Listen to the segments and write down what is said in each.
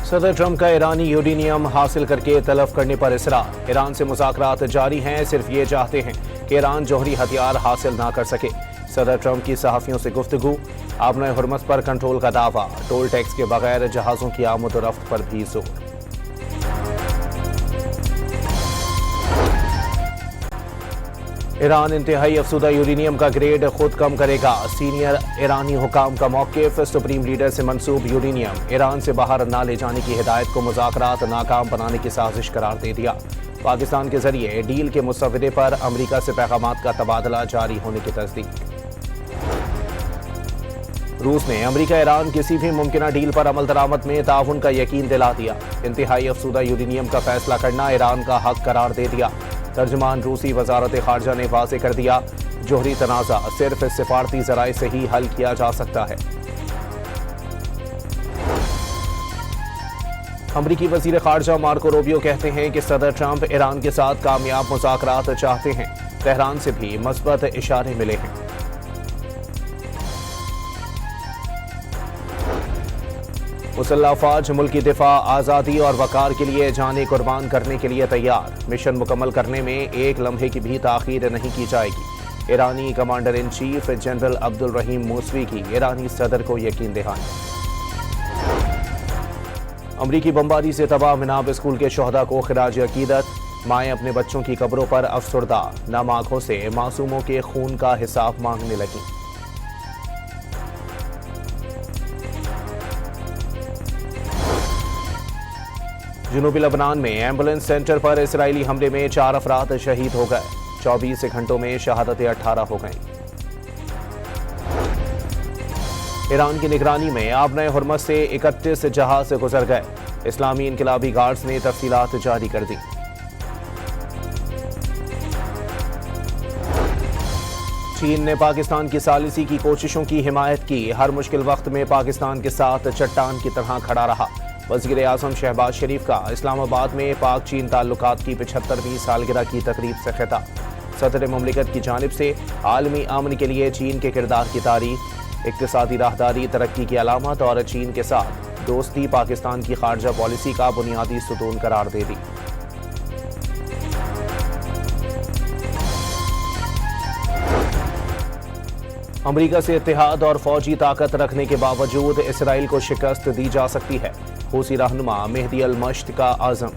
صدر ٹرمپ کا ایرانی یورینیم حاصل کرکے تلف کرنے پر اصرار۔ ایران سے مذاکرات جاری ہیں، صرف یہ چاہتے ہیں کہ ایران جوہری ہتھیار حاصل نہ کر سکے۔ صدر ٹرمپ کی صحافیوں سے گفتگو، آبنائے ہرمز پر کنٹرول کا دعویٰ، ٹول ٹیکس کے بغیر جہازوں کی آمد و رفت پر بھی زور۔ ایران انتہائی افزودہ یورینیم کا گریڈ خود کم کرے گا، سینئر ایرانی حکام کا موقف۔ سپریم لیڈر سے منسوب یورینیم ایران سے باہر نہ لے جانے کی ہدایت کو مذاکرات ناکام بنانے کی سازش قرار دے دیا۔ پاکستان کے ذریعے ڈیل کے مسودے پر امریکہ سے پیغامات کا تبادلہ جاری ہونے کی تصدیق۔ روس نے امریکہ ایران کسی بھی ممکنہ ڈیل پر عمل درآمد میں تعاون کا یقین دلا دیا۔ انتہائی افزودہ یورینیم کا فیصلہ کرنا ایران کا حق قرار دے دیا۔ ترجمان روسی وزارت خارجہ نے واضح کر دیا، جوہری تنازع صرف سفارتی ذرائع سے ہی حل کیا جا سکتا ہے۔ امریکی وزیر خارجہ مارکو روبیو کہتے ہیں کہ صدر ٹرمپ ایران کے ساتھ کامیاب مذاکرات چاہتے ہیں۔ تہران سے بھی مثبت اشارے ملے ہیں۔ مسلح افواج ملک کی دفاع، آزادی اور وقار کے لیے جانیں قربان کرنے کے لیے تیار۔ مشن مکمل کرنے میں ایک لمحے کی بھی تاخیر نہیں کی جائے گی۔ ایرانی commander in chief general Abdul Rahim Moosavi کی ایرانی صدر کو یقین دہانی۔ امریکی بمباری سے تباہ مناب اسکول کے شہداء کو خراج عقیدت، مائیں اپنے بچوں کی قبروں پر افسردہ، نم آنکھوں سے معصوموں کے خون کا حساب مانگنے لگیں۔ جنوبی لبنان میں ایمبولینس سینٹر پر اسرائیلی حملے میں 4 افراد شہید ہو گئے، 24 گھنٹوں میں شہادتیں 18 ہو گئیں۔ ایران کی نگرانی میں آبنائے ہرمز سے 31 جہاز گزر گئے، اسلامی انقلابی گارڈز نے تفصیلات جاری کر دی۔ چین نے پاکستان کی ثالثی کی کوششوں کی حمایت کی، ہر مشکل وقت میں پاکستان کے ساتھ چٹان کی طرح کھڑا رہا۔ وزیر اعظم شہباز شریف کا اسلام آباد میں پاک چین تعلقات کی 75ویں سالگرہ کی تقریب سے خطاب۔ صدر مملکت کی جانب سے عالمی امن کے لیے چین کے کردار کی تعریف، اقتصادی راہداری ترقی کی علامت اور چین کے ساتھ دوستی پاکستان کی خارجہ پالیسی کا بنیادی ستون قرار دے دی۔ امریکہ سے اتحاد اور فوجی طاقت رکھنے کے باوجود اسرائیل کو شکست دی جا سکتی ہے، حوثی رہنما مہدی المشت کا عزم۔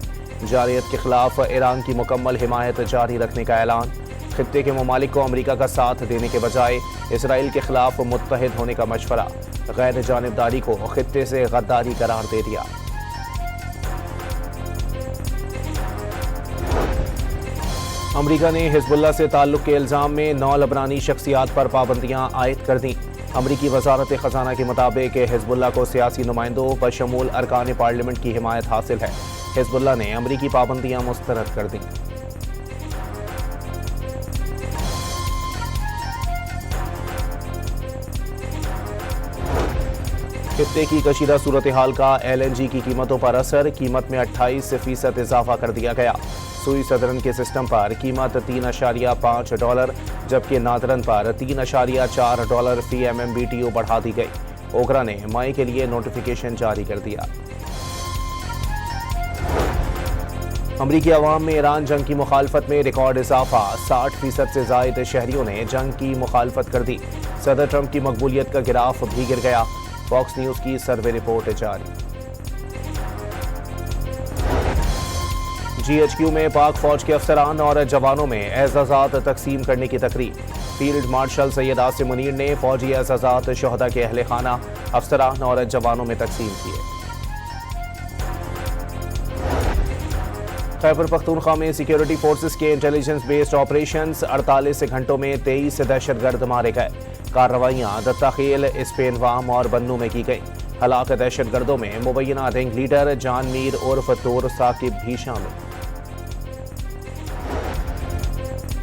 جارحیت کے خلاف ایران کی مکمل حمایت جاری رکھنے کا اعلان۔ خطے کے ممالک کو امریکہ کا ساتھ دینے کے بجائے اسرائیل کے خلاف متحد ہونے کا مشورہ، غیر جانبداری کو خطے سے غداری قرار دے دیا۔ امریکہ نے حزب اللہ سے تعلق کے الزام میں 9 لبنانی شخصیات پر پابندیاں عائد کر دیں۔ امریکی وزارت خزانہ کے مطابق حزب اللہ کو سیاسی نمائندوں بشمول ارکان پارلیمنٹ کی حمایت حاصل ہے۔ حزب اللہ نے امریکی پابندیاں مسترد کر دیں۔ خطے کی کشیدہ صورتحال کا LNG کی قیمتوں پر اثر، قیمت میں 28% اضافہ کر دیا گیا۔ سوئی سدرن کے سسٹم پر قیمت $3.5 جبکہ نادرن پر $3.4 فی MMBTU بڑھا دی گئی۔ اوگرا نے مئی کے لیے نوٹیفیکیشن جاری کر دیا۔ امریکی عوام میں ایران جنگ کی مخالفت میں ریکارڈ اضافہ، 60% سے زائد شہریوں نے جنگ کی مخالفت کر دی۔ صدر ٹرمپ کی مقبولیت کا گراف بھی گر گیا۔ فاکس نیوز کی سروے رپورٹ جاری۔ GHQ میں پاک فوج کے افسران اور جوانوں میں اعزازات تقسیم کرنے کی تقریب۔ فیلڈ مارشل سید عاصم منیر نے فوجی اعزازات شہداء کے اہل خانہ، افسران اور جوانوں میں تقسیم کیے۔ خیبر پختونخوا میں سیکیورٹی فورسز کے انٹیلیجنس بیسڈ آپریشنز، 48 گھنٹوں میں 23 دہشت گرد مارے گئے۔ کارروائیاں دتہ خیل، اسپینوام اور بنو میں کی گئیں۔ ہلاک دہشت گردوں میں مبینہ رنگ لیڈر جان میر عرف طور ثاقب بھی شامل۔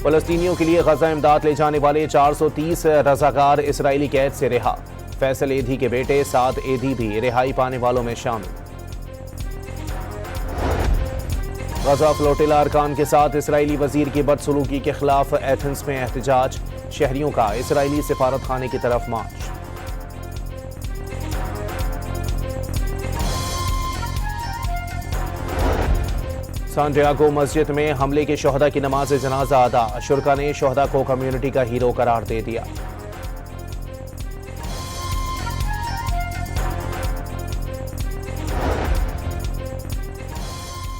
فلسطینیوں کے لیے غزہ امداد لے جانے والے 430 رضاکار اسرائیلی قید سے رہا۔ فیصل ایدھی کے بیٹے سعد ایدھی بھی رہائی پانے والوں میں شامل۔ غزہ فلوٹیلا ارکان کے ساتھ اسرائیلی وزیر کی بدسلوکی کے خلاف ایتھنز میں احتجاج، شہریوں کا اسرائیلی سفارت خانے کی طرف مارچ۔ سان ڈیاگو مسجد میں حملے کے شہداء کی نماز جنازہ ادا، شرکا نے شہداء کو کمیونٹی کا ہیرو قرار دے دیا۔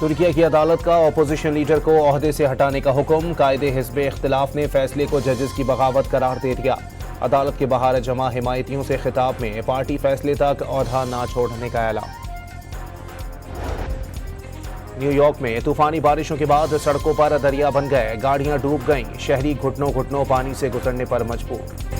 ترکیہ کی عدالت کا اپوزیشن لیڈر کو عہدے سے ہٹانے کا حکم، قائد حزب اختلاف نے فیصلے کو ججز کی بغاوت قرار دے دیا۔ عدالت کے باہر جمع حمایتیوں سے خطاب میں پارٹی فیصلے تک عہدہ نہ چھوڑنے کا اعلان۔ نیو یارک میں طوفانی بارشوں کے بعد سڑکوں پر دریا بن گئے، گاڑیاں ڈوب گئیں، شہری گھٹنوں گھٹنوں پانی سے گزرنے پر مجبور۔